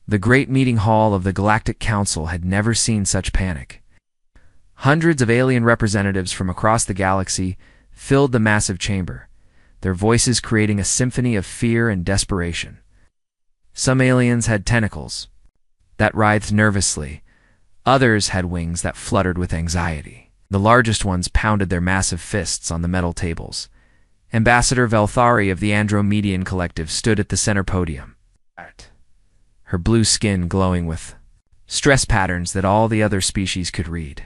The great meeting hall of the Galactic Council had never seen such panic. Hundreds of alien representatives from across the galaxy filled the massive chamber, their voices creating a symphony of fear and desperation. Some aliens had tentacles that writhed nervously. Others had wings that fluttered with anxiety. The largest ones pounded their massive fists on the metal tables. Ambassador Velthari of the Andromedian Collective stood at the center podium, her blue skin glowing with stress patterns that all the other species could read.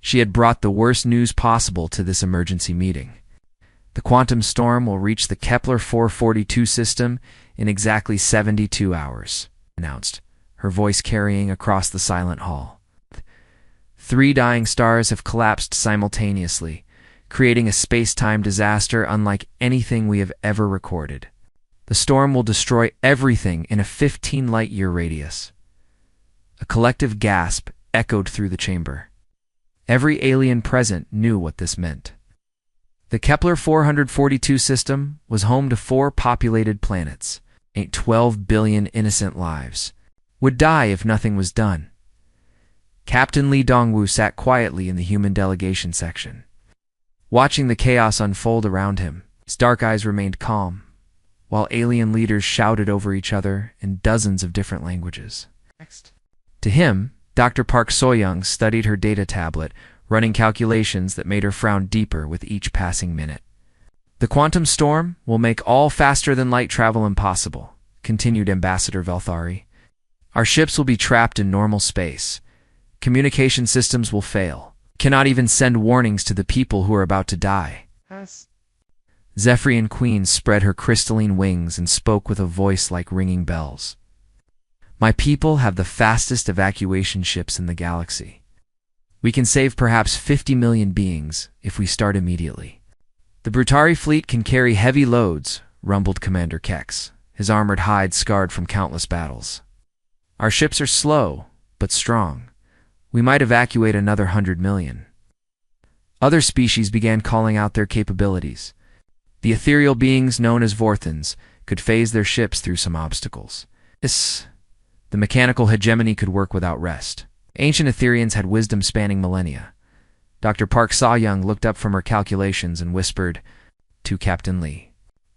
She had brought the worst news possible to this emergency meeting. The quantum storm will reach the Kepler 442 system in exactly 72 hours, announced, her voice carrying across the silent hall. 3 dying stars have collapsed simultaneously, creating a space-time disaster unlike anything we have ever recorded. The storm will destroy everything in a 15-light-year radius. A collective gasp echoed through the chamber. Every alien present knew what this meant. The Kepler 442 system was home to 4 populated planets. 12 billion innocent lives would die if nothing was done. Captain Li Dongwu sat quietly in the human delegation section, watching the chaos unfold around him. His dark eyes remained calm, while alien leaders shouted over each other in dozens of different languages. Next. To him, Dr. Park Soyoung studied her data tablet, running calculations that made her frown deeper with each passing minute. The quantum storm will make all faster-than-light travel impossible, continued Ambassador Velthari. Our ships will be trapped in normal space. Communication systems will fail. Cannot even send warnings to the people who are about to die. Zephyrian Queen spread her crystalline wings and spoke with a voice like ringing bells. My people have the fastest evacuation ships in the galaxy. We can save perhaps 50 million beings if we start immediately. The Brutari fleet can carry heavy loads, rumbled Commander Kex, his armored hide scarred from countless battles. Our ships are slow, but strong. We might evacuate another 100 million. Other species began calling out their capabilities. The ethereal beings known as Vorthans could phase their ships through some obstacles. The mechanical hegemony could work without rest. Ancient Etherians had wisdom spanning millennia. Dr. Park Soyoung looked up from her calculations and whispered to Captain Lee.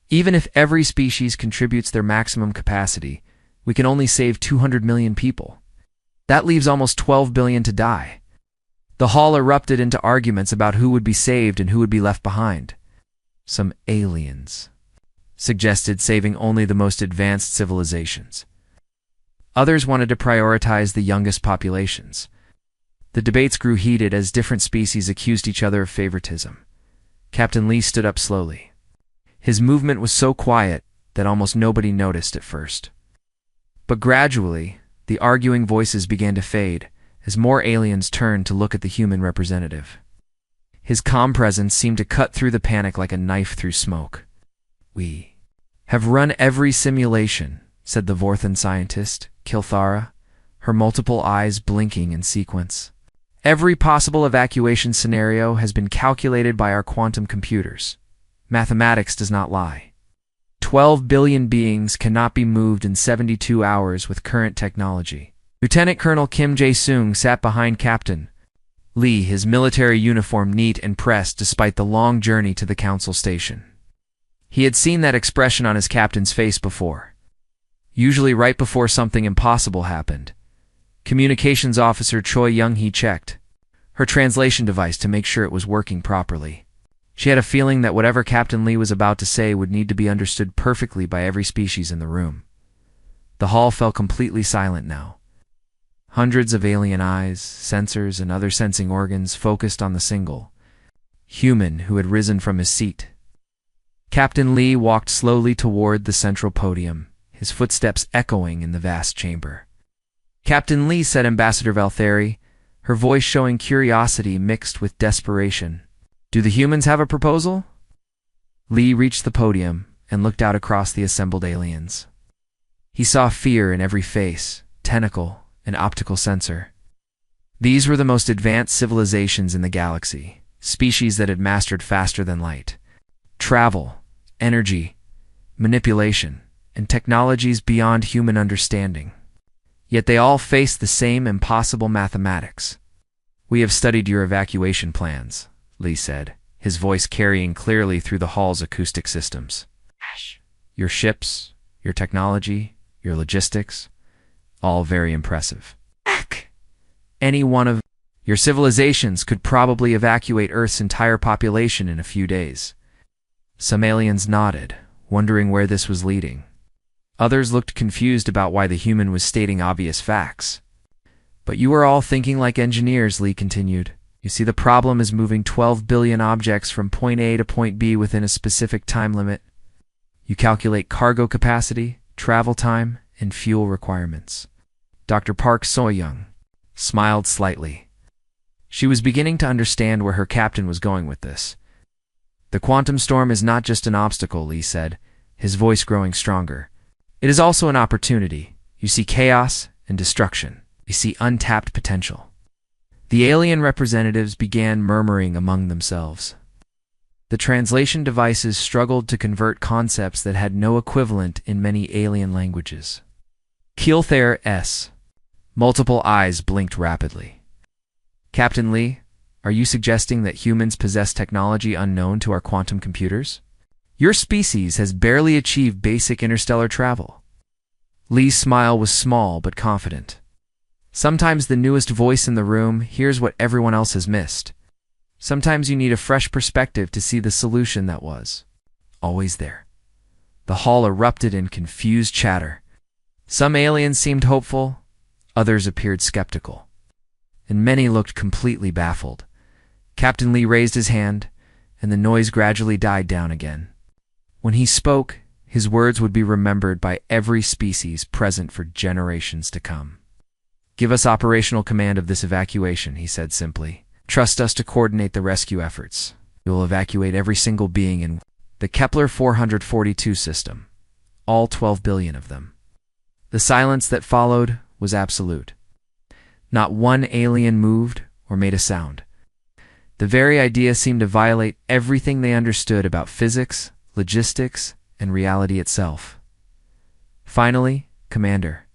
Even if every species contributes their maximum capacity, we can only save 200 million people. That leaves almost 12 billion to die. The hall erupted into arguments about who would be saved and who would be left behind. Some aliens suggested saving only the most advanced civilizations. Others wanted to prioritize the youngest populations. The debates grew heated as different species accused each other of favoritism. Captain Lee stood up slowly. His movement was so quiet that almost nobody noticed at first. But gradually, the arguing voices began to fade as more aliens turned to look at the human representative. His calm presence seemed to cut through the panic like a knife through smoke. We have run every simulation, said the Vorthan scientist, Kilthara, her multiple eyes blinking in sequence. Every possible evacuation scenario has been calculated by our quantum computers. Mathematics does not lie. 12 billion beings cannot be moved in 72 hours with current technology. Lieutenant Colonel Kim Jae-sung sat behind Captain Lee, his military uniform neat and pressed despite the long journey to the council station. He had seen that expression on his captain's face before. Usually right before something impossible happened. Communications officer Choi Young-hee checked her translation device to make sure it was working properly. She had a feeling that whatever Captain Lee was about to say would need to be understood perfectly by every species in the room. The hall fell completely silent now. Hundreds of alien eyes, sensors, and other sensing organs focused on the single human who had risen from his seat. Captain Lee walked slowly toward the central podium, his footsteps echoing in the vast chamber. Captain Lee, said Ambassador Velthari, her voice showing curiosity mixed with desperation. Do the humans have a proposal? Lee reached the podium and looked out across the assembled aliens. He saw fear in every face, tentacle, and optical sensor. These were the most advanced civilizations in the galaxy, species that had mastered faster than light, travel, energy, manipulation, and technologies beyond human understanding. Yet they all faced the same impossible mathematics. "We have studied your evacuation plans," Lee said, his voice carrying clearly through the hall's acoustic systems. "Your ships, your technology, your logistics, all very impressive. Any one of your civilizations could probably evacuate Earth's entire population in a few days." Some aliens nodded, wondering where this was leading. Others looked confused about why the human was stating obvious facts. "But you are all thinking like engineers," Lee continued. "You see, the problem is moving 12 billion objects from point A to point B within a specific time limit. You calculate cargo capacity, travel time, and fuel requirements." Dr. Park Soyoung smiled slightly. She was beginning to understand where her captain was going with this. "The quantum storm is not just an obstacle," Lee said, his voice growing stronger. "It is also an opportunity. You see chaos and destruction. You see untapped potential." The alien representatives began murmuring among themselves. The translation devices struggled to convert concepts that had no equivalent in many alien languages. Keelthair S. Multiple eyes blinked rapidly. "Captain Lee, are you suggesting that humans possess technology unknown to our quantum computers? Your species has barely achieved basic interstellar travel." Lee's smile was small but confident. "Sometimes the newest voice in the room hears what everyone else has missed. Sometimes you need a fresh perspective to see the solution that was always there." The hall erupted in confused chatter. Some aliens seemed hopeful, others appeared skeptical, and many looked completely baffled. Captain Lee raised his hand, and the noise gradually died down again. When he spoke, his words would be remembered by every species present for generations to come. "Give us operational command of this evacuation," he said simply. "Trust us to coordinate the rescue efforts. We will evacuate every single being in the Kepler 442 system, all 12 billion of them." The silence that followed was absolute. Not one alien moved or made a sound. The very idea seemed to violate everything they understood about physics, logistics, and reality itself. Finally, Commander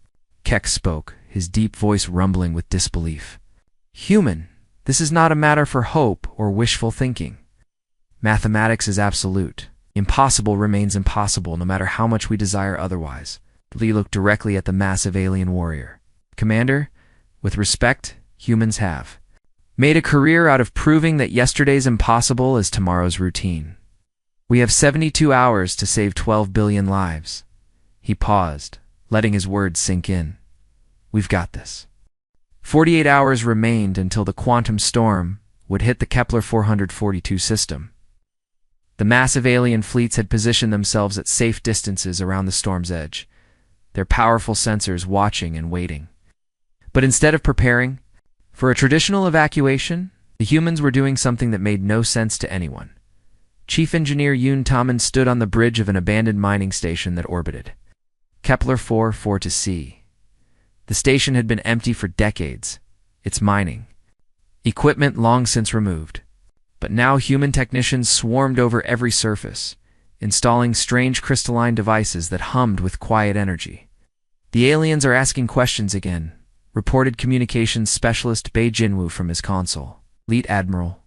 Keck spoke, his deep voice rumbling with disbelief. "Human, this is not a matter for hope or wishful thinking. Mathematics is absolute. Impossible remains impossible no matter how much we desire otherwise." Lee looked directly at the massive alien warrior. "Commander, with respect, humans have made a career out of proving that yesterday's impossible is tomorrow's routine. We have 72 hours to save 12 billion lives." He paused, letting his words sink in. "We've got this." 48 hours remained until the quantum storm would hit the Kepler 442 system. The massive alien fleets had positioned themselves at safe distances around the storm's edge, their powerful sensors watching and waiting. But instead of preparing for a traditional evacuation, the humans were doing something that made no sense to anyone. Chief Engineer Yoon Taman stood on the bridge of an abandoned mining station that orbited Kepler 442c. The station had been empty for decades, its mining equipment long since removed. But now human technicians swarmed over every surface, installing strange crystalline devices that hummed with quiet energy. "The aliens are asking questions again," reported communications specialist Bei Jinwoo from his console. "Lead Admiral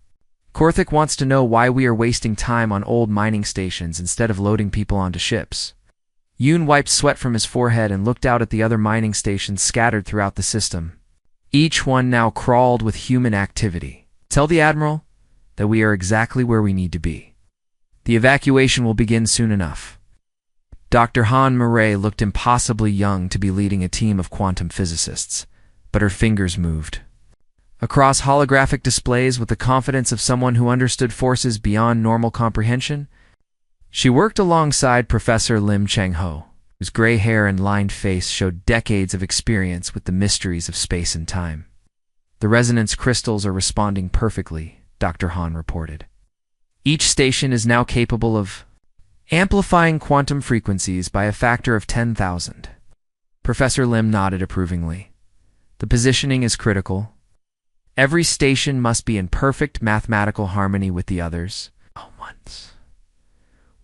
Korthik wants to know why we are wasting time on old mining stations instead of loading people onto ships." Yoon wiped sweat from his forehead and looked out at the other mining stations scattered throughout the system. Each one now crawled with human activity. "Tell the Admiral that we are exactly where we need to be. The evacuation will begin soon enough." Dr. Han Murray looked impossibly young to be leading a team of quantum physicists, but her fingers moved. Across holographic displays with the confidence of someone who understood forces beyond normal comprehension, she worked alongside Professor Lim Chang-ho, whose gray hair and lined face showed decades of experience with the mysteries of space and time. "The resonance crystals are responding perfectly," Dr. Han reported. "Each station is now capable of amplifying quantum frequencies by a factor of 10,000. Professor Lim nodded approvingly. "The positioning is critical. Every station must be in perfect mathematical harmony with the others.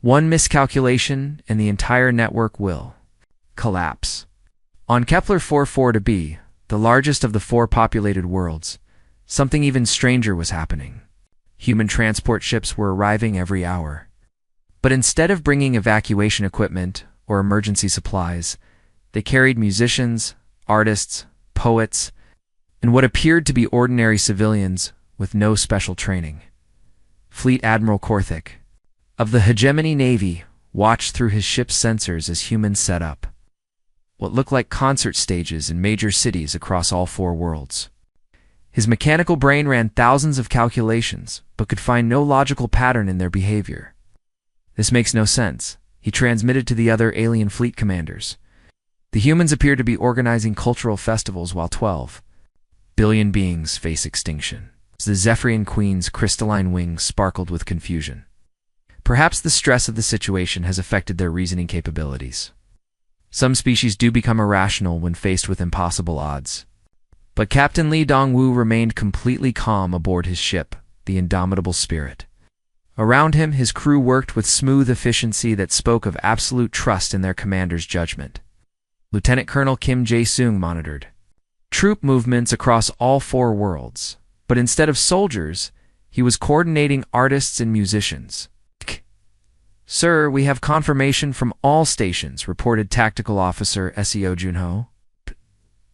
One miscalculation and the entire network will collapse." On Kepler 442b, the largest of the four populated worlds, something even stranger was happening. Human transport ships were arriving every hour. But instead of bringing evacuation equipment or emergency supplies, they carried musicians, artists, poets, and what appeared to be ordinary civilians with no special training. Fleet Admiral Korthik, of the Hegemony Navy, watched through his ship's sensors as humans set up what looked like concert stages in major cities across all four worlds. His mechanical brain ran thousands of calculations, but could find no logical pattern in their behavior. This makes no sense, he transmitted to the other alien fleet commanders. The humans appear to be organizing cultural festivals while 12 billion beings face extinction. The Zephyrian Queen's crystalline wings sparkled with confusion. Perhaps the stress of the situation has affected their reasoning capabilities. Some species do become irrational when faced with impossible odds. But Captain Li Dongwu remained completely calm aboard his ship, the Indomitable Spirit. Around him, his crew worked with smooth efficiency that spoke of absolute trust in their commander's judgment. Lieutenant Colonel Kim Jae-sung monitored troop movements across all four worlds, but instead of soldiers, he was coordinating artists and musicians. "Sir, we have confirmation from all stations," reported Tactical Officer Seo Junho.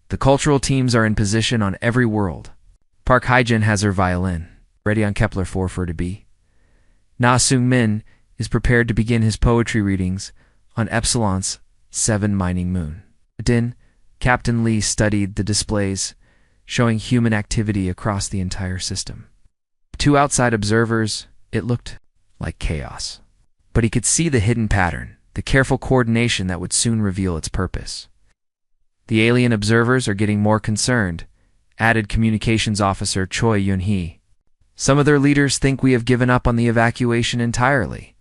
"The cultural teams are in position on every world. Park Haijin has her violin, ready on Kepler 442b. Na Seung-min is prepared to begin his poetry readings on Epsilon's 7 mining moon." Din, Captain Lee studied the displays, showing human activity across the entire system. To outside observers, it looked like chaos. But he could see the hidden pattern, the careful coordination that would soon reveal its purpose. "The alien observers are getting more concerned," added Communications Officer Choi Yun-hee. "Some of their leaders think we have given up on the evacuation entirely."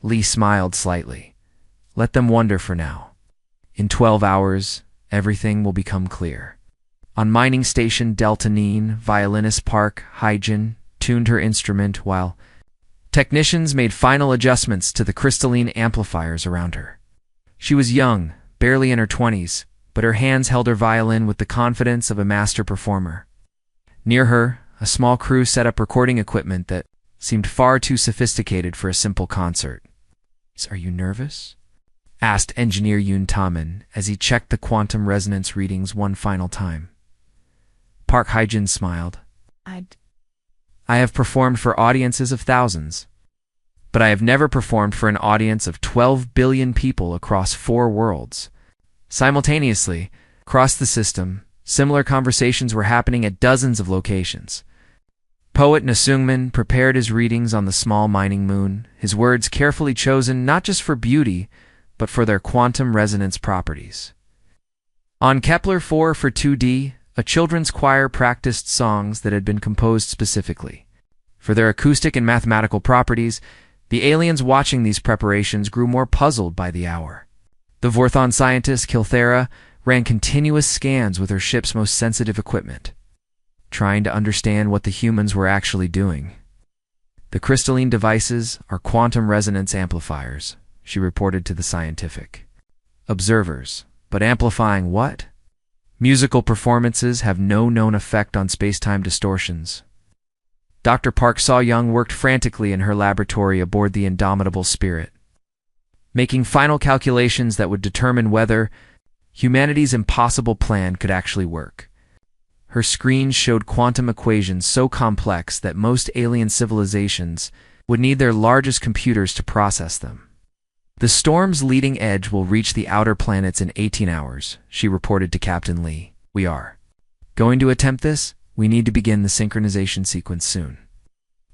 Lee smiled slightly. "Let them wonder for now. In 12 hours, everything will become clear." On mining station Delta Nine, violinist Park Haijin tuned her instrument while technicians made final adjustments to the crystalline amplifiers around her. She was young, barely in her 20s, but her hands held her violin with the confidence of a master performer. Near her, a small crew set up recording equipment that seemed far too sophisticated for a simple concert. "Are you nervous?" asked Engineer Yoon Tamin as he checked the quantum resonance readings one final time. Park Haijin smiled. I have performed for audiences of thousands, but I have never performed for an audience of 12 billion people across 4 worlds. Simultaneously, across the system, similar conversations were happening at dozens of locations. Poet Na Seung-min prepared his readings on the small mining moon, his words carefully chosen not just for beauty, but for their quantum resonance properties. On Kepler 442d, a children's choir practiced songs that had been composed specifically. For their acoustic and mathematical properties, the aliens watching these preparations grew more puzzled by the hour. The Vorthon scientist Kilthera ran continuous scans with her ship's most sensitive equipment, trying to understand what the humans were actually doing. "The crystalline devices are quantum resonance amplifiers," she reported to the scientific observers. "But amplifying what?" "Musical performances have no known effect on space-time distortions." Dr. Park Saw-young worked frantically in her laboratory aboard the Indomitable Spirit, making final calculations that would determine whether humanity's impossible plan could actually work. Her screens showed quantum equations so complex that most alien civilizations would need their largest computers to process them. "The storm's leading edge will reach the outer planets in 18 hours, she reported to Captain Lee. "We are going to attempt this. We need to begin the synchronization sequence soon."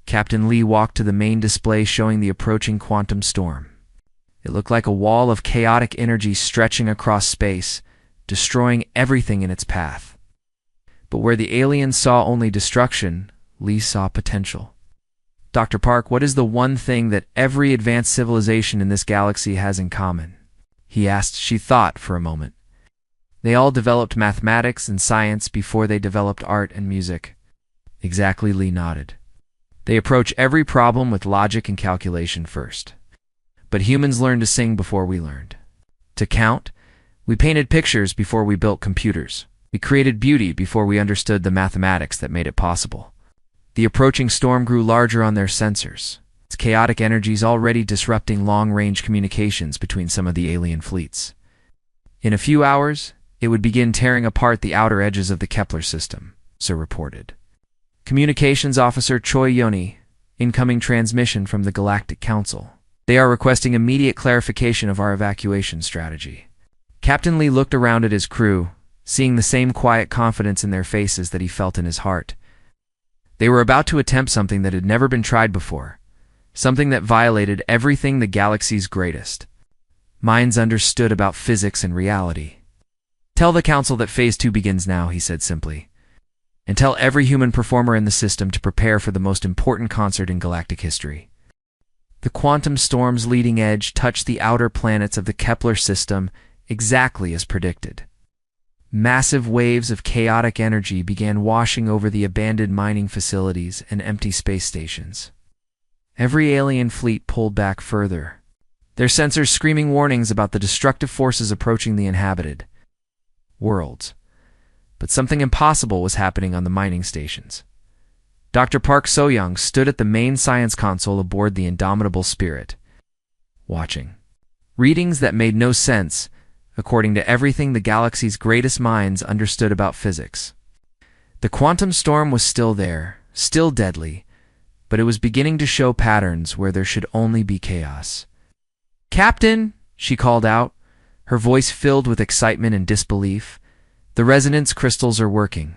Captain Lee walked to the main display showing the approaching quantum storm. It looked like a wall of chaotic energy stretching across space, destroying everything in its path. But where the aliens saw only destruction, Lee saw potential. "Dr. Park, what is the one thing that every advanced civilization in this galaxy has in common?" he asked. She thought for a moment. "They all developed mathematics and science before they developed art and music." Exactly, Lee nodded. "They approach every problem with logic and calculation first. But humans learned to sing before we learned to count. We painted pictures before we built computers. We created beauty before we understood the mathematics that made it possible. The approaching storm grew larger on their sensors, its chaotic energies already disrupting long-range communications between some of the alien fleets. In a few hours, it would begin tearing apart the outer edges of the Kepler system, Sir reported. Communications Officer Choi Yoni, incoming transmission from the Galactic Council. They are requesting immediate clarification of our evacuation strategy. Captain Lee looked around at his crew, seeing the same quiet confidence in their faces that he felt in his heart. They were about to attempt something that had never been tried before, something that violated everything the galaxy's greatest minds understood about physics and reality. Tell the Council that Phase 2 begins now, he said simply, and tell every human performer in the system to prepare for the most important concert in galactic history. The quantum storm's leading edge touched the outer planets of the Kepler system exactly as predicted. Massive waves of chaotic energy began washing over the abandoned mining facilities and empty space stations. Every alien fleet pulled back further, their sensors screaming warnings about the destructive forces approaching the inhabited worlds. But something impossible was happening on the mining stations. Dr. Park So-young stood at the main science console aboard the Indomitable Spirit, watching readings that made no sense, according to everything the galaxy's greatest minds understood about physics. The quantum storm was still there, still deadly, but it was beginning to show patterns where there should only be chaos. "Captain," she called out, her voice filled with excitement and disbelief, "the resonance crystals are working.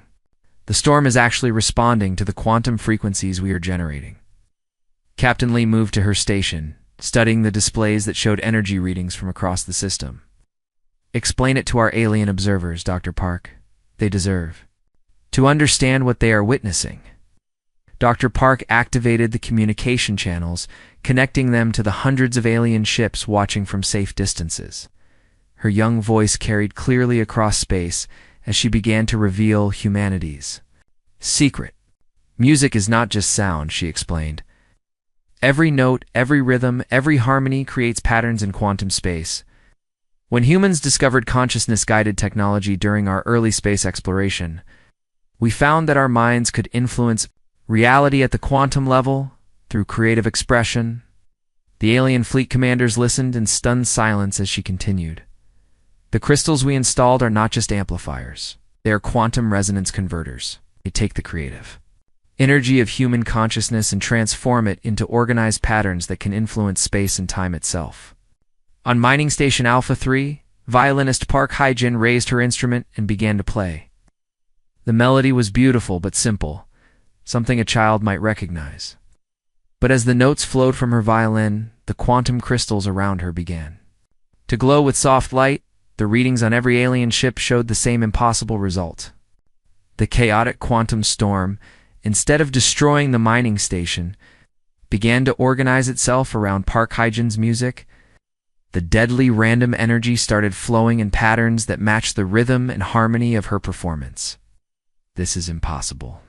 The storm is actually responding to the quantum frequencies we are generating." Captain Lee moved to her station, studying the displays that showed energy readings from across the system. "Explain it to our alien observers, Dr. Park. They deserve to understand what they are witnessing." Dr. Park activated the communication channels, connecting them to the hundreds of alien ships watching from safe distances. Her young voice carried clearly across space as she began to reveal humanity's secret. "Music is not just sound," she explained. "Every note, every rhythm, every harmony creates patterns in quantum space. When humans discovered consciousness-guided technology during our early space exploration, we found that our minds could influence reality at the quantum level through creative expression." The alien fleet commanders listened in stunned silence as she continued. "The crystals we installed are not just amplifiers. They are quantum resonance converters. They take the creative energy of human consciousness and transform it into organized patterns that can influence space and time itself." On mining station Alpha 3, violinist Park Hae-jin raised her instrument and began to play. The melody was beautiful but simple, something a child might recognize. But as the notes flowed from her violin, the quantum crystals around her began to glow with soft light. The readings on every alien ship showed the same impossible result. The chaotic quantum storm, instead of destroying the mining station, began to organize itself around Park Hae-jin's music. The deadly random energy started flowing in patterns that matched the rhythm and harmony of her performance. "This is impossible,"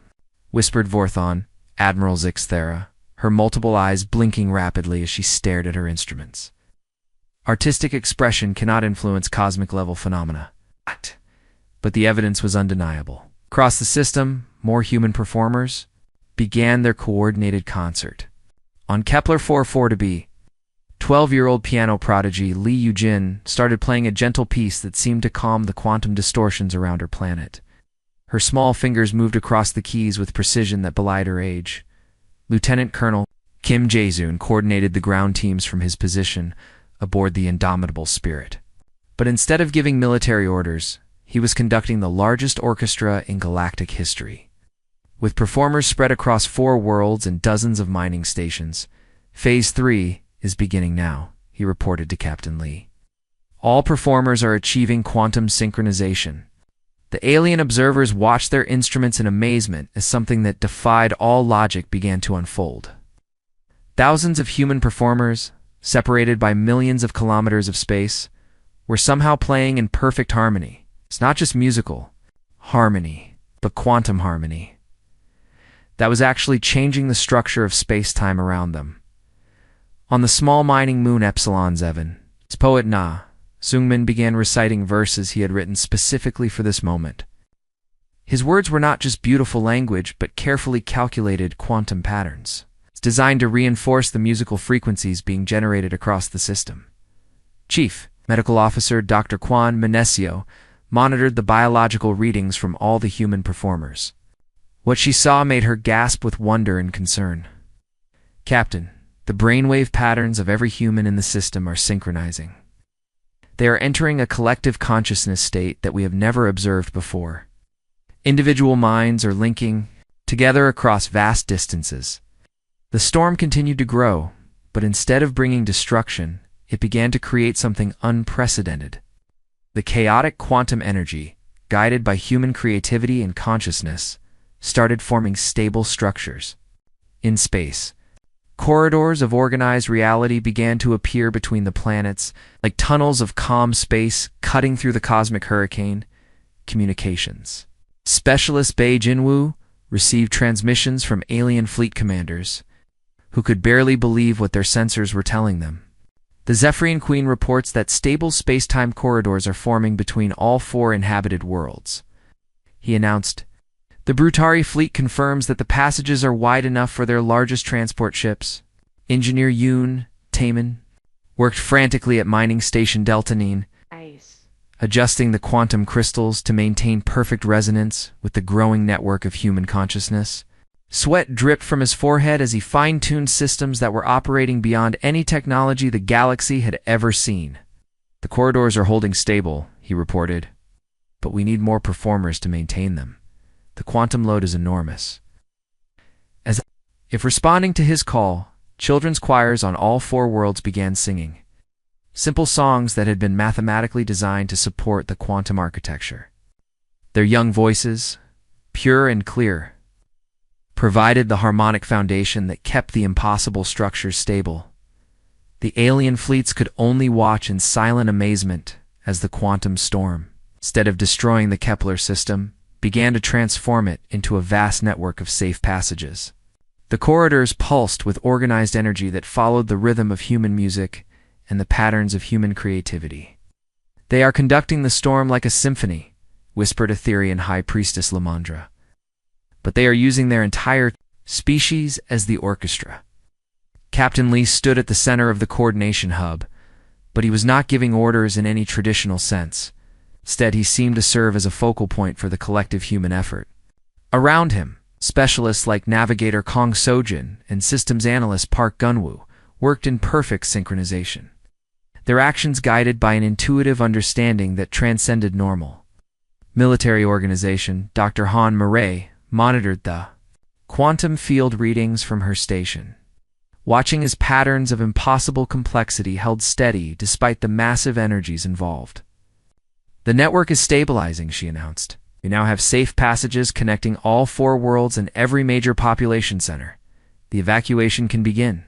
whispered Vorthon, Admiral Zixthera, her multiple eyes blinking rapidly as she stared at her instruments. "Artistic expression cannot influence cosmic-level phenomena." But the evidence was undeniable. Across the system, more human performers began their coordinated concert. On Kepler 4-4b, 12-year-old piano prodigy Lee Yu-jin started playing a gentle piece that seemed to calm the quantum distortions around her planet. Her small fingers moved across the keys with precision that belied her age. Lieutenant Colonel Kim Jae-soon coordinated the ground teams from his position aboard the Indomitable Spirit. But instead of giving military orders, he was conducting the largest orchestra in galactic history. With performers spread across 4 worlds and dozens of mining stations, Phase 3 is beginning now, he reported to Captain Lee. All performers are achieving quantum synchronization. The alien observers watched their instruments in amazement as something that defied all logic began to unfold. Thousands of human performers, separated by millions of kilometers of space, were somehow playing in perfect harmony. It's not just musical harmony, but quantum harmony. That was actually changing the structure of space-time around them. On the small mining moon Epsilon 7, its poet Na, Sungmin began reciting verses he had written specifically for this moment. His words were not just beautiful language, but carefully calculated quantum patterns. It's designed to reinforce the musical frequencies being generated across the system. Chief Medical Officer Dr. Kwan Menesio monitored the biological readings from all the human performers. What she saw made her gasp with wonder and concern. Captain, the brainwave patterns of every human in the system are synchronizing. They are entering a collective consciousness state that we have never observed before. Individual minds are linking together across vast distances. The storm continued to grow, but instead of bringing destruction, it began to create something unprecedented. The chaotic quantum energy, guided by human creativity and consciousness, started forming stable structures. In space, corridors of organized reality began to appear between the planets, like tunnels of calm space cutting through the cosmic hurricane. Communications. Specialist Bei Jinwoo received transmissions from alien fleet commanders, who could barely believe what their sensors were telling them. The Zephyrian Queen reports that stable space-time corridors are forming between all 4 inhabited worlds. He announced, "The Brutari fleet confirms that the passages are wide enough for their largest transport ships." Engineer Yoon Taemin worked frantically at mining station Deltanine, adjusting the quantum crystals to maintain perfect resonance with the growing network of human consciousness. Sweat dripped from his forehead as he fine-tuned systems that were operating beyond any technology the galaxy had ever seen. "The corridors are holding stable," he reported, "but we need more performers to maintain them. The quantum load is enormous." As if responding to his call, children's choirs on all 4 worlds began singing. Simple songs that had been mathematically designed to support the quantum architecture. Their young voices, pure and clear, provided the harmonic foundation that kept the impossible structures stable. The alien fleets could only watch in silent amazement as the quantum storm, instead of destroying the Kepler system, began to transform it into a vast network of safe passages. The corridors pulsed with organized energy that followed the rhythm of human music and the patterns of human creativity. "They are conducting the storm like a symphony," whispered Etherian High Priestess Lamandra. "But they are using their entire species as the orchestra." Captain Lee stood at the center of the coordination hub, but he was not giving orders in any traditional sense. Instead, he seemed to serve as a focal point for the collective human effort. Around him, specialists like Navigator Kong Sojin and systems analyst Park Gunwoo worked in perfect synchronization, their actions guided by an intuitive understanding that transcended normal. Military organization Dr. Han Murray monitored the quantum field readings from her station, watching as patterns of impossible complexity held steady despite the massive energies involved. "The network is stabilizing," she announced. "We now have safe passages connecting all 4 worlds and every major population center. The evacuation can begin."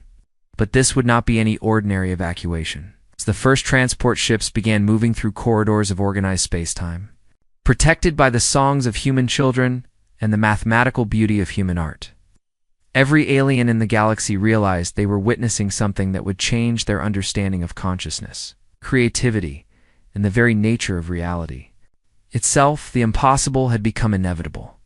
But this would not be any ordinary evacuation. As the first transport ships began moving through corridors of organized space-time, protected by the songs of human children and the mathematical beauty of human art. Every alien in the galaxy realized they were witnessing something that would change their understanding of consciousness, creativity, and the very nature of reality. Itself, the impossible had become inevitable.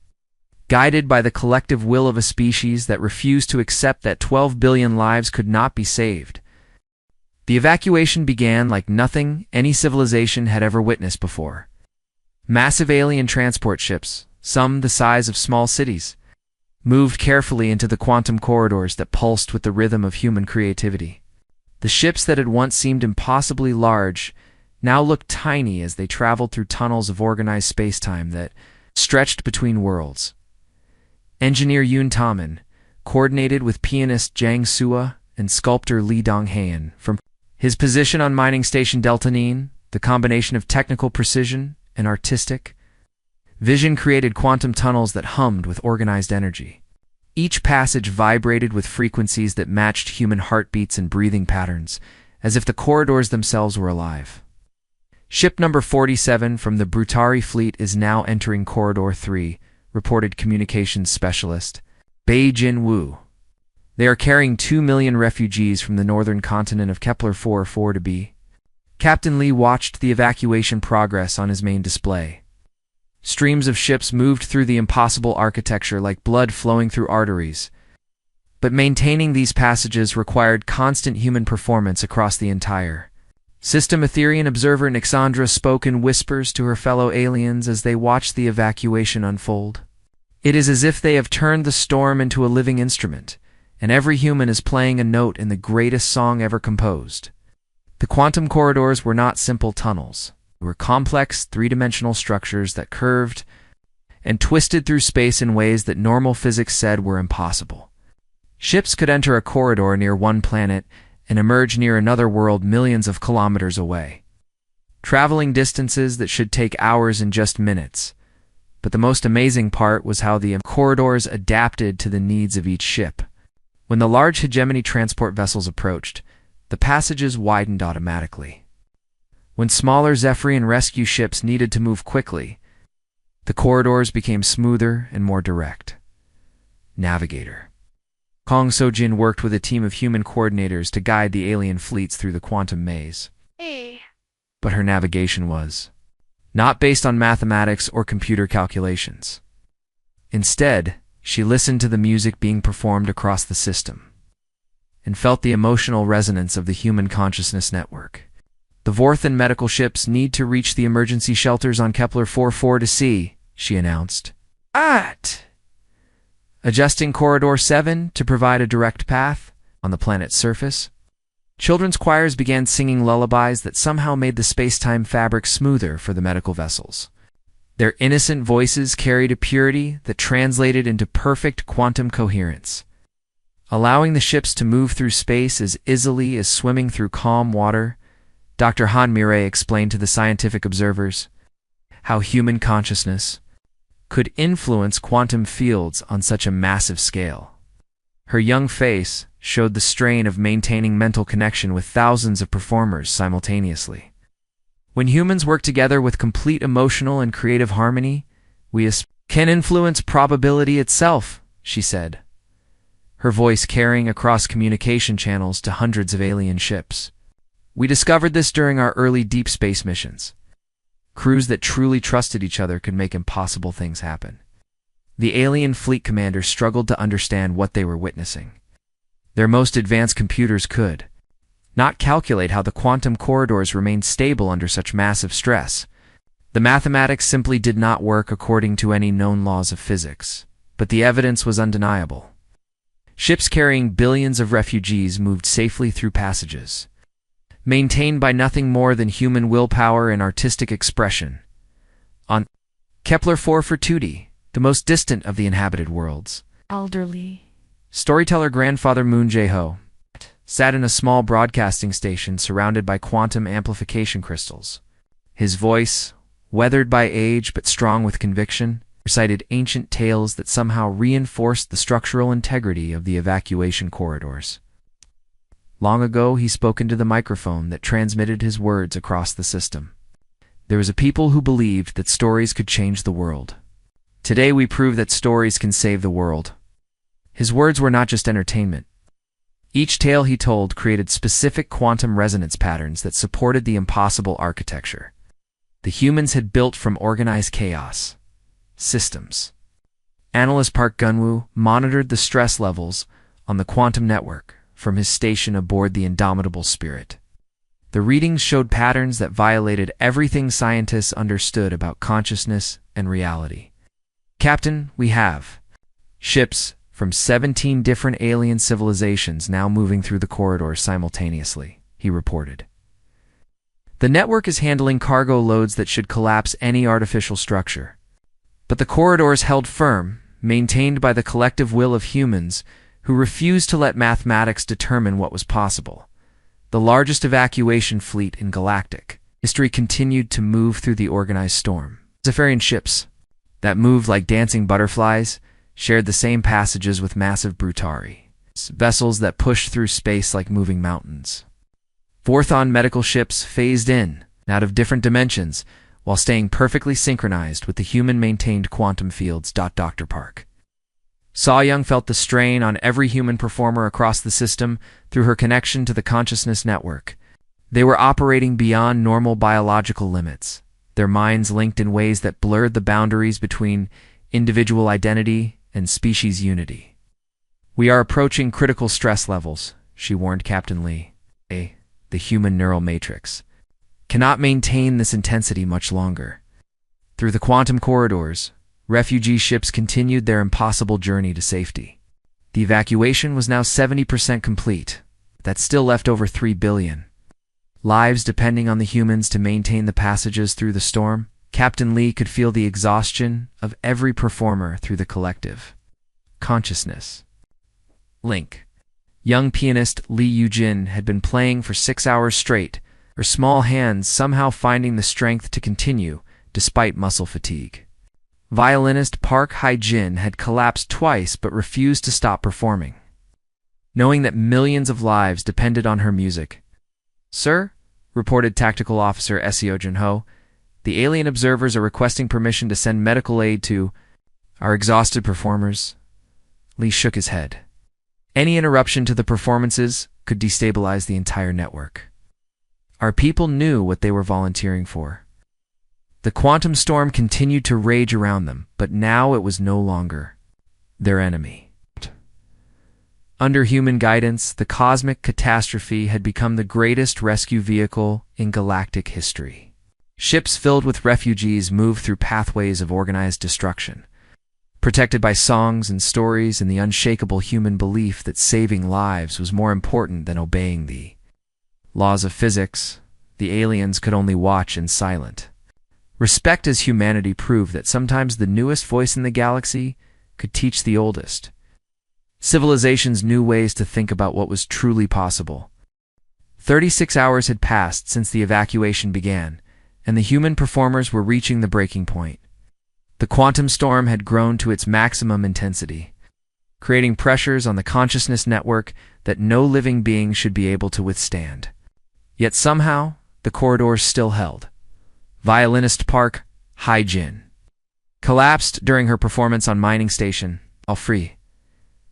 Guided by the collective will of a species that refused to accept that 12 billion lives could not be saved, the evacuation began like nothing any civilization had ever witnessed before. Massive alien transport ships, some the size of small cities, moved carefully into the quantum corridors that pulsed with the rhythm of human creativity. The ships that had once seemed impossibly large now looked tiny as they traveled through tunnels of organized space-time that stretched between worlds. Engineer Yoon Taemin coordinated with pianist Jang Sua and sculptor Lee Dong-haen from his position on mining station Deltanine. The combination of technical precision and artistic vision created quantum tunnels that hummed with organized energy. Each passage vibrated with frequencies that matched human heartbeats and breathing patterns, as if the corridors themselves were alive. "Ship number 47 from the Brutari fleet is now entering Corridor 3, reported communications specialist Bei Jinwoo. "They are carrying 2 million refugees from the northern continent of Kepler 4 to be." Captain Lee watched the evacuation progress on his main display. Streams of ships moved through the impossible architecture like blood flowing through arteries. But maintaining these passages required constant human performance across the entire system. Etherian observer Nixandra spoke in whispers to her fellow aliens as they watched the evacuation unfold. It is as if they have turned the storm into a living instrument, and every human is playing a note in the greatest song ever composed. The quantum corridors were not simple tunnels. They were complex, three-dimensional structures that curved and twisted through space in ways that normal physics said were impossible. Ships could enter a corridor near one planet and emerge near another world millions of kilometers away, traveling distances that should take hours in just minutes. But the most amazing part was how the corridors adapted to the needs of each ship. When the large hegemony transport vessels approached, the passages widened automatically. When smaller Zephyrian rescue ships needed to move quickly, the corridors became smoother and more direct. Navigator Kong Sojin worked with a team of human coordinators to guide the alien fleets through the quantum maze. But her navigation was not based on mathematics or computer calculations. Instead, she listened to the music being performed across the system and felt the emotional resonance of the human consciousness network. The Vorthan medical ships need to reach the emergency shelters on Kepler 44 to see, she announced. Adjusting Corridor 7 to provide a direct path on the planet's surface. Children's choirs began singing lullabies that somehow made the space-time fabric smoother for the medical vessels. Their innocent voices carried a purity that translated into perfect quantum coherence, allowing the ships to move through space as easily as swimming through calm water. Dr. Han Mireille explained to the scientific observers how human consciousness could influence quantum fields on such a massive scale. Her young face showed the strain of maintaining mental connection with thousands of performers simultaneously. When humans work together with complete emotional and creative harmony, we can influence probability itself, she said, her voice carrying across communication channels to hundreds of alien ships. We discovered this during our early deep space missions. Crews that truly trusted each other could make impossible things happen. The alien fleet commanders struggled to understand what they were witnessing. Their most advanced computers could not calculate how the quantum corridors remained stable under such massive stress. The mathematics simply did not work according to any known laws of physics, but the evidence was undeniable. Ships carrying billions of refugees moved safely through passages, maintained by nothing more than human willpower and artistic expression. On Kepler 4 Fortuity, the most distant of the inhabited worlds, elderly storyteller grandfather Moon Jae-ho sat in a small broadcasting station surrounded by quantum amplification crystals. His voice, weathered by age but strong with conviction, recited ancient tales that somehow reinforced the structural integrity of the evacuation corridors. Long ago, he spoke into the microphone that transmitted his words across the system. There was a people who believed that stories could change the world. Today we prove that stories can save the world. His words were not just entertainment. Each tale he told created specific quantum resonance patterns that supported the impossible architecture the humans had built from organized chaos systems. Analyst Park Gunwoo monitored the stress levels on the quantum network from his station aboard the Indomitable Spirit. The readings showed patterns that violated everything scientists understood about consciousness and reality. Captain, we have ships from 17 different alien civilizations now moving through the corridor simultaneously, he reported. The network is handling cargo loads that should collapse any artificial structure. But the corridors held firm, maintained by the collective will of humans who refused to let mathematics determine what was possible. The largest evacuation fleet in Galactic history continued to move through the organized storm. Zephyrian ships that moved like dancing butterflies shared the same passages with massive Brutari, vessels that pushed through space like moving mountains. Vorthon medical ships phased in and out of different dimensions while staying perfectly synchronized with the human-maintained quantum fields. Dr. Park Saw-Young felt the strain on every human performer across the system through her connection to the consciousness network. They were operating beyond normal biological limits, their minds linked in ways that blurred the boundaries between individual identity and species unity. "We are approaching critical stress levels," she warned Captain Lee. The human neural matrix cannot maintain this intensity much longer. Through the quantum corridors, refugee ships continued their impossible journey to safety. The evacuation was now 70% complete. That still left over 3 billion lives depending on the humans to maintain the passages through the storm. Captain Lee could feel the exhaustion of every performer through the collective consciousness. Link. Young pianist Lee Eugene had been playing for 6 hours straight, her small hands somehow finding the strength to continue despite muscle fatigue. Violinist Park Hae-jin had collapsed twice but refused to stop performing, knowing that millions of lives depended on her music. "Sir," reported Tactical Officer Seo Jun-ho, "the alien observers are requesting permission to send medical aid to our exhausted performers." Lee shook his head. Any interruption to the performances could destabilize the entire network. Our people knew what they were volunteering for. The quantum storm continued to rage around them, but now it was no longer their enemy. Under human guidance, the cosmic catastrophe had become the greatest rescue vehicle in galactic history. Ships filled with refugees moved through pathways of organized destruction, protected by songs and stories and the unshakable human belief that saving lives was more important than obeying the laws of physics. The aliens could only watch in silence. Respect as humanity proved that sometimes the newest voice in the galaxy could teach the oldest. Civilizations knew ways to think about what was truly possible. 36 hours had passed since the evacuation began, and the human performers were reaching the breaking point. The quantum storm had grown to its maximum intensity, creating pressures on the consciousness network that no living being should be able to withstand. Yet somehow, the corridors still held. Violinist Park Hae-jin collapsed during her performance on Mining Station, all free.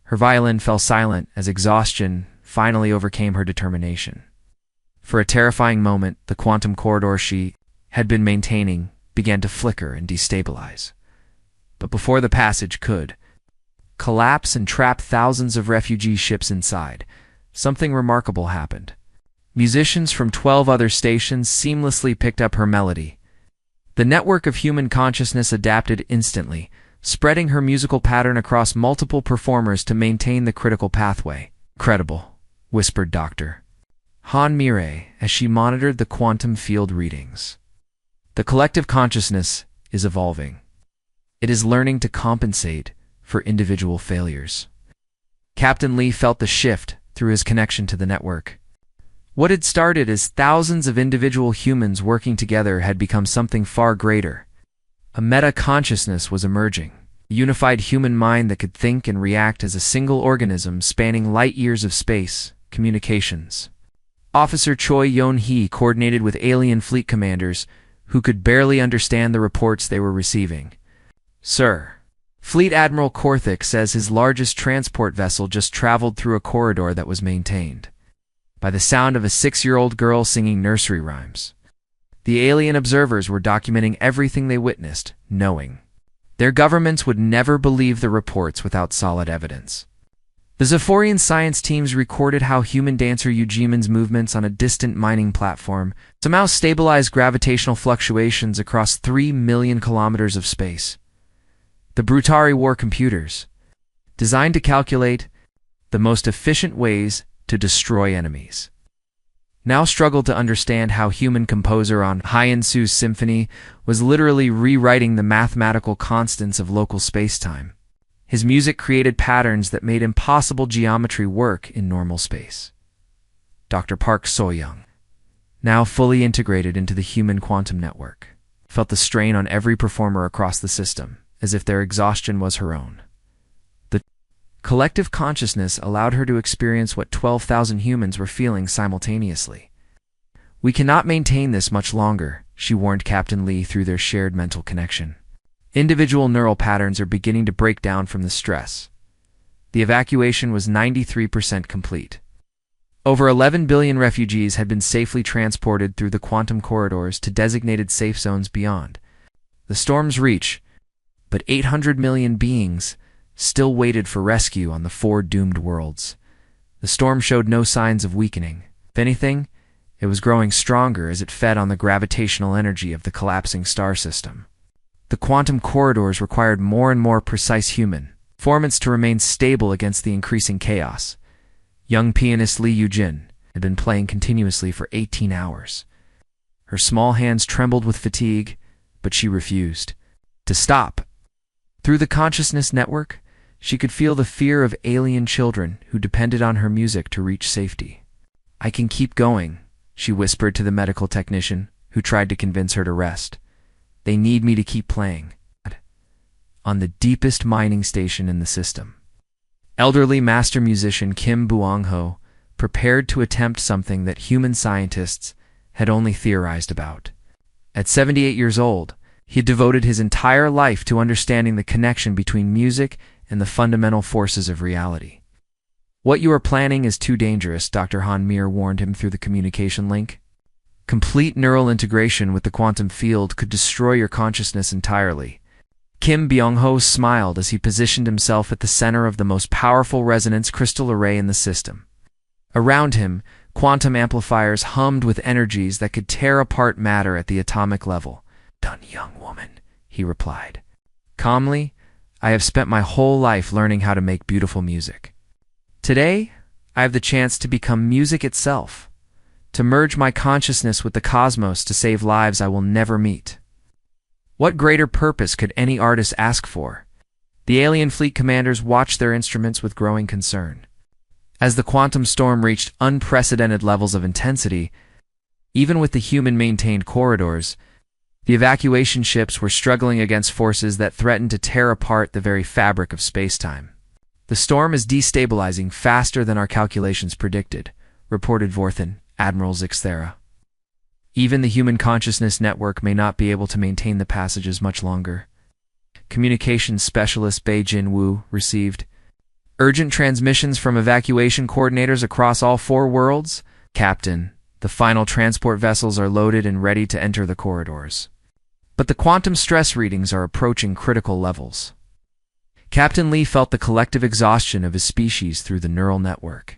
Her violin fell silent as exhaustion finally overcame her determination. For a terrifying moment, the quantum corridor she had been maintaining began to flicker and destabilize. But before the passage could collapse and trap thousands of refugee ships inside, something remarkable happened. Musicians from 12 other stations seamlessly picked up her melody. The network of human consciousness adapted instantly, spreading her musical pattern across multiple performers to maintain the critical pathway. "Incredible," whispered Dr. Han Mirei as she monitored the quantum field readings. "The collective consciousness is evolving. It is learning to compensate for individual failures." Captain Lee felt the shift through his connection to the network. What had started as thousands of individual humans working together had become something far greater. A meta-consciousness was emerging, a unified human mind that could think and react as a single organism spanning light years of space, communications. Officer Choi Yon-hee coordinated with alien fleet commanders who could barely understand the reports they were receiving. "Sir, Fleet Admiral Korthik says his largest transport vessel just traveled through a corridor that was maintained by the sound of a 6-year-old girl singing nursery rhymes." The alien observers were documenting everything they witnessed, knowing their governments would never believe the reports without solid evidence. The Zephyrian science teams recorded how human dancer Eugemon's movements on a distant mining platform somehow stabilized gravitational fluctuations across 3 million kilometers of space. The Brutari war computers, designed to calculate the most efficient ways to destroy enemies, now struggled to understand how human composer on Hyeon-soo's symphony was literally rewriting the mathematical constants of local spacetime. His music created patterns that made impossible geometry work in normal space. Dr. Park So-young, now fully integrated into the human quantum network, felt the strain on every performer across the system, as if their exhaustion was her own. The collective consciousness allowed her to experience what 12,000 humans were feeling simultaneously. "We cannot maintain this much longer," she warned Captain Lee through their shared mental connection. "Individual neural patterns are beginning to break down from the stress." The evacuation was 93% complete. Over 11 billion refugees had been safely transported through the quantum corridors to designated safe zones beyond the storm's reach, but 800 million beings still waited for rescue on the four doomed worlds. The storm showed no signs of weakening. If anything, it was growing stronger as it fed on the gravitational energy of the collapsing star system. The quantum corridors required more and more precise human performance to remain stable against the increasing chaos. Young pianist Li Yujin had been playing continuously for 18 hours. Her small hands trembled with fatigue, but she refused to stop. Through the consciousness network, she could feel the fear of alien children who depended on her music to reach safety. "I can keep going," she whispered to the medical technician, who tried to convince her to rest. "They need me to keep playing." On the deepest mining station in the system, elderly master musician Kim Buong-ho prepared to attempt something that human scientists had only theorized about. At 78 years old, he had devoted his entire life to understanding the connection between music and the fundamental forces of reality. "What you are planning is too dangerous," Dr. Han Mir warned him through the communication link. "Complete neural integration with the quantum field could destroy your consciousness entirely." Kim Byung-ho smiled as he positioned himself at the center of the most powerful resonance crystal array in the system. Around him, quantum amplifiers hummed with energies that could tear apart matter at the atomic level. "Done, young woman," he replied. Calmly, "I have spent my whole life learning how to make beautiful music. Today, I have the chance to become music itself, to merge my consciousness with the cosmos to save lives I will never meet." What greater purpose could any artist ask for? The alien fleet commanders watched their instruments with growing concern. As the quantum storm reached unprecedented levels of intensity, even with the human-maintained corridors, the evacuation ships were struggling against forces that threatened to tear apart the very fabric of space-time. "The storm is destabilizing faster than our calculations predicted," reported Vorthan, Admiral Zixthera. "Even the human consciousness network may not be able to maintain the passages much longer." Communications specialist Bei Jin-woo received urgent transmissions from evacuation coordinators across all four worlds. "Captain, the final transport vessels are loaded and ready to enter the corridors. But the quantum stress readings are approaching critical levels." Captain Lee felt the collective exhaustion of his species through the neural network.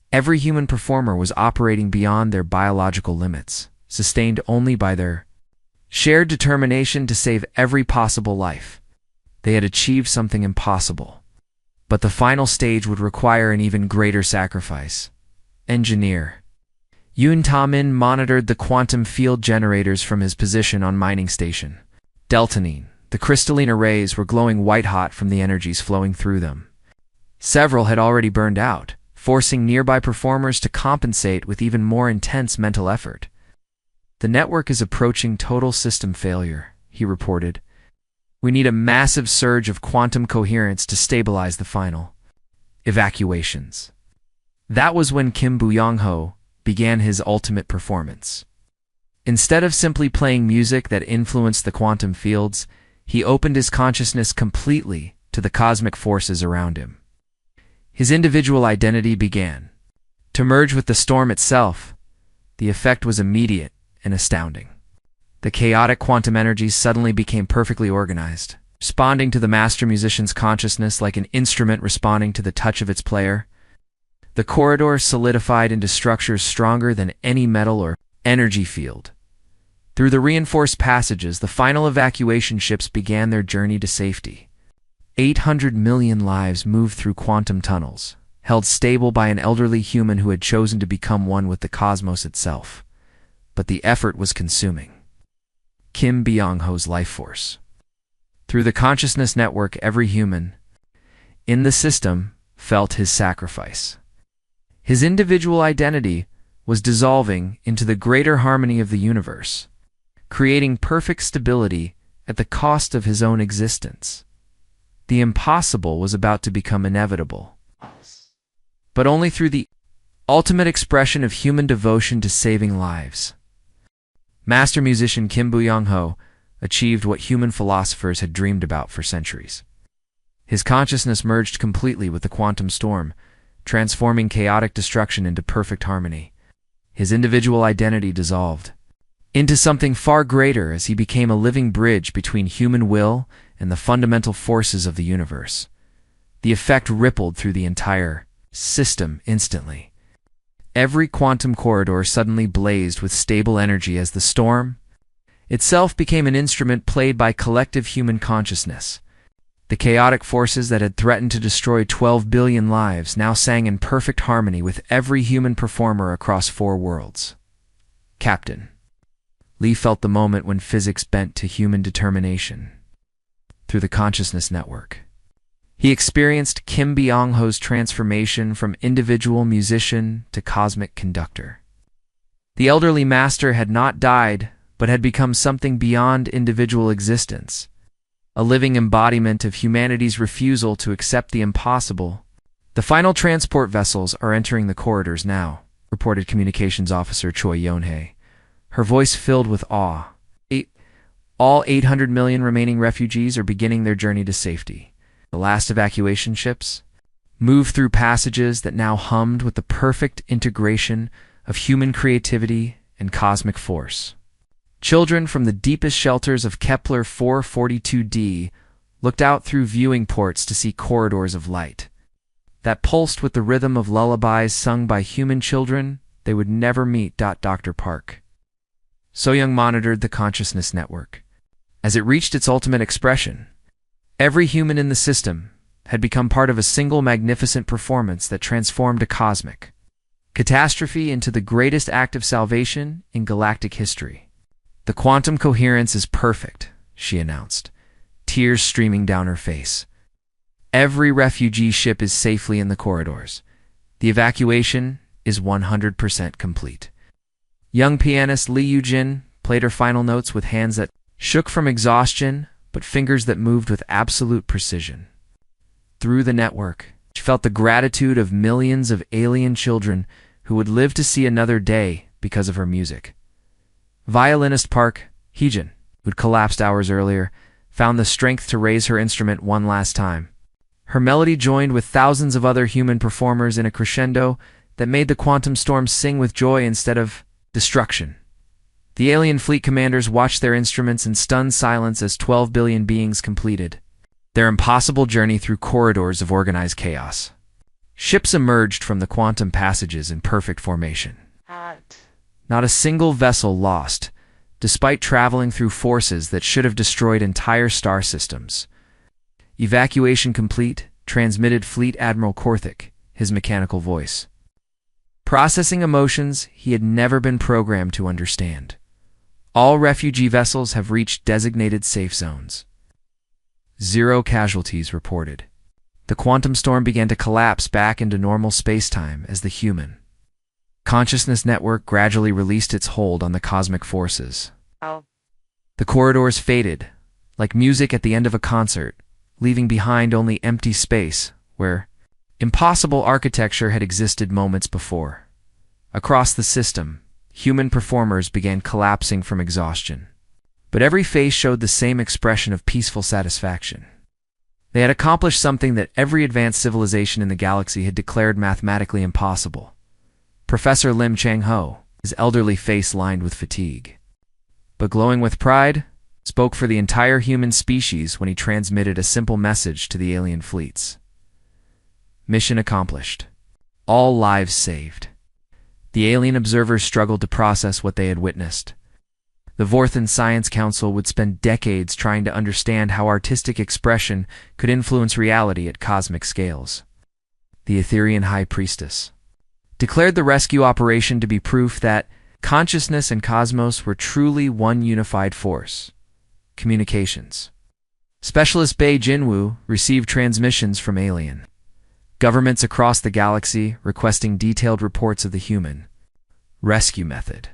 Every human performer was operating beyond their biological limits, sustained only by their shared determination to save every possible life. They had achieved something impossible. But the final stage would require an even greater sacrifice. Engineer Yoon Ta-min monitored the quantum field generators from his position on mining station. Deltanine, the crystalline arrays were glowing white-hot from the energies flowing through them. Several had already burned out, forcing nearby performers to compensate with even more intense mental effort. "The network is approaching total system failure," he reported. "We need a massive surge of quantum coherence to stabilize the final evacuations." That was when Kim Byung-ho began his ultimate performance. Instead of simply playing music that influenced the quantum fields, he opened his consciousness completely to the cosmic forces around him. His individual identity began to merge with the storm itself. The effect was immediate and astounding. The chaotic quantum energies suddenly became perfectly organized, responding to the master musician's consciousness like an instrument responding to the touch of its player. The corridor solidified into structures stronger than any metal or energy field. Through the reinforced passages, the final evacuation ships began their journey to safety. 800 million lives moved through quantum tunnels, held stable by an elderly human who had chosen to become one with the cosmos itself. But the effort was consuming. Kim Byung-ho's life force. Through the consciousness network, every human in the system felt his sacrifice. His individual identity was dissolving into the greater harmony of the universe, creating perfect stability at the cost of his own existence. The impossible was about to become inevitable, but only through the ultimate expression of human devotion to saving lives. Master musician Kim Byung-ho achieved what human philosophers had dreamed about for centuries. His consciousness merged completely with the quantum storm, transforming chaotic destruction into perfect harmony. His individual identity dissolved into something far greater as he became a living bridge between human will and the fundamental forces of the universe. The effect rippled through the entire system instantly. Every quantum corridor suddenly blazed with stable energy as the storm itself became an instrument played by collective human consciousness. The chaotic forces that had threatened to destroy 12 billion lives now sang in perfect harmony with every human performer across 4 worlds. Captain Lee felt the moment when physics bent to human determination. Through the consciousness network, he experienced Kim Byung-ho's transformation from individual musician to cosmic conductor. The elderly master had not died, but had become something beyond individual existence, a living embodiment of humanity's refusal to accept the impossible. The final transport vessels are entering the corridors now, reported Communications Officer Choi Yeon-hae, her voice filled with awe. All 800 million remaining refugees are beginning their journey to safety. The last evacuation ships moved through passages that now hummed with the perfect integration of human creativity and cosmic force. Children from the deepest shelters of Kepler 442d looked out through viewing ports to see corridors of light that pulsed with the rhythm of lullabies sung by human children they would never meet. Dr. Park So-young monitored the consciousness network. As it reached its ultimate expression, every human in the system had become part of a single magnificent performance that transformed a cosmic catastrophe into the greatest act of salvation in galactic history. "The quantum coherence is perfect," she announced, tears streaming down her face. "Every refugee ship is safely in the corridors. The evacuation is 100% complete." Young pianist Lee Yoo-jin played her final notes with hands that shook from exhaustion, but fingers that moved with absolute precision. Through the network, she felt the gratitude of millions of alien children who would live to see another day because of her music. Violinist Park Hee-jin, who'd collapsed hours earlier, found the strength to raise her instrument one last time. Her melody joined with thousands of other human performers in a crescendo that made the quantum storm sing with joy instead of destruction. The alien fleet commanders watched their instruments in stunned silence as 12 billion beings completed their impossible journey through corridors of organized chaos. Ships emerged from the quantum passages in perfect formation. Not a single vessel lost, despite traveling through forces that should have destroyed entire star systems. "Evacuation complete," transmitted Fleet Admiral Korthik, his mechanical voice, processing emotions he had never been programmed to understand. "All refugee vessels have reached designated safe zones." 0 casualties reported. The quantum storm began to collapse back into normal space-time as the human consciousness network gradually released its hold on the cosmic forces. The corridors faded, like music at the end of a concert, leaving behind only empty space where impossible architecture had existed moments before. Across the system, human performers began collapsing from exhaustion. But every face showed the same expression of peaceful satisfaction. They had accomplished something that every advanced civilization in the galaxy had declared mathematically impossible. Professor Lim Chang-ho, his elderly face lined with fatigue, but glowing with pride, spoke for the entire human species when he transmitted a simple message to the alien fleets. Mission accomplished. All lives saved. The alien observers struggled to process what they had witnessed. The Vorthan Science Council would spend decades trying to understand how artistic expression could influence reality at cosmic scales. The Etherian High Priestess declared the rescue operation to be proof that consciousness and cosmos were truly one unified force. Communications. Specialist Bei Jinwoo received transmissions from alien governments across the galaxy requesting detailed reports of the human rescue method.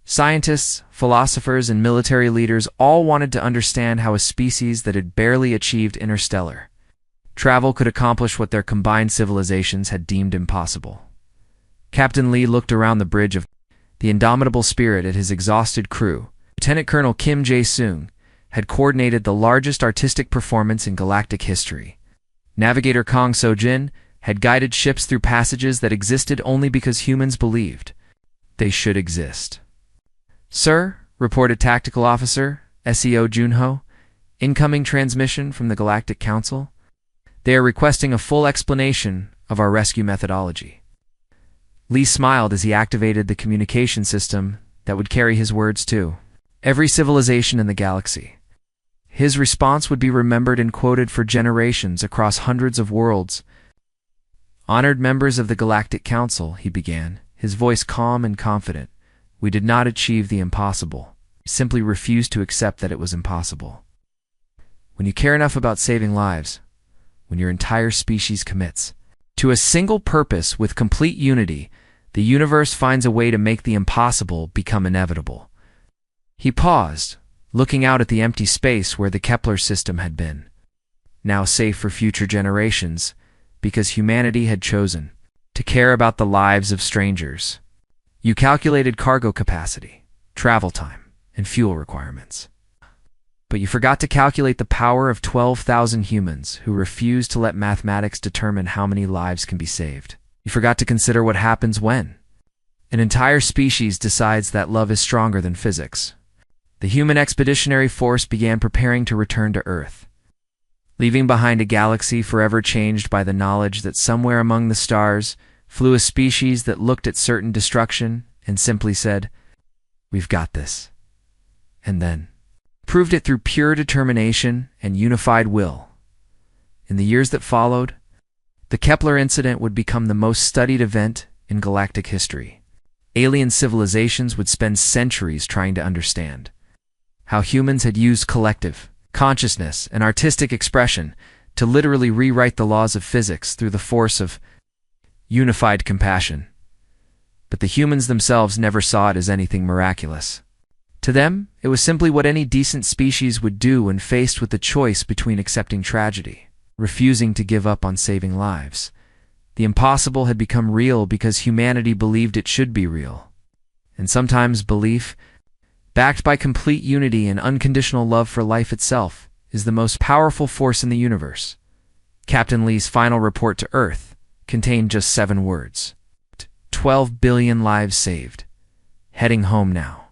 Scientists, philosophers, and military leaders all wanted to understand how a species that had barely achieved interstellar travel could accomplish what their combined civilizations had deemed impossible. Captain Lee looked around the bridge of the indomitable spirit at his exhausted crew. Lieutenant Colonel Kim Jae-sung had coordinated the largest artistic performance in galactic history. Navigator Kang So-jin had guided ships through passages that existed only because humans believed they should exist. "Sir," reported Tactical Officer SEO Junho, "incoming transmission from the Galactic Council. They are requesting a full explanation of our rescue methodology." Lee smiled as he activated the communication system that would carry his words to every civilization in the galaxy. His response would be remembered and quoted for generations across hundreds of worlds. "Honored members of the Galactic Council," he began, his voice calm and confident, "we did not achieve the impossible. We simply refused to accept that it was impossible. When you care enough about saving lives, when your entire species commits to a single purpose with complete unity, the universe finds a way to make the impossible become inevitable." He paused, looking out at the empty space where the Kepler system had been, now safe for future generations, because humanity had chosen to care about the lives of strangers. "You calculated cargo capacity, travel time, and fuel requirements. But you forgot to calculate the power of 12,000 humans who refuse to let mathematics determine how many lives can be saved. You forgot to consider what happens when an entire species decides that love is stronger than physics." The human expeditionary force began preparing to return to Earth, leaving behind a galaxy forever changed by the knowledge that somewhere among the stars flew a species that looked at certain destruction and simply said, "We've got this." And then proved it through pure determination and unified will. In the years that followed, the Kepler incident would become the most studied event in galactic history. Alien civilizations would spend centuries trying to understand how humans had used collective consciousness and artistic expression to literally rewrite the laws of physics through the force of unified compassion. But the humans themselves never saw it as anything miraculous. To them, it was simply what any decent species would do when faced with the choice between accepting tragedy, refusing to give up on saving lives. The impossible had become real because humanity believed it should be real. And sometimes belief, backed by complete unity and unconditional love for life itself, is the most powerful force in the universe. Captain Lee's final report to Earth contained just 7 words. 12 billion lives saved. Heading home now.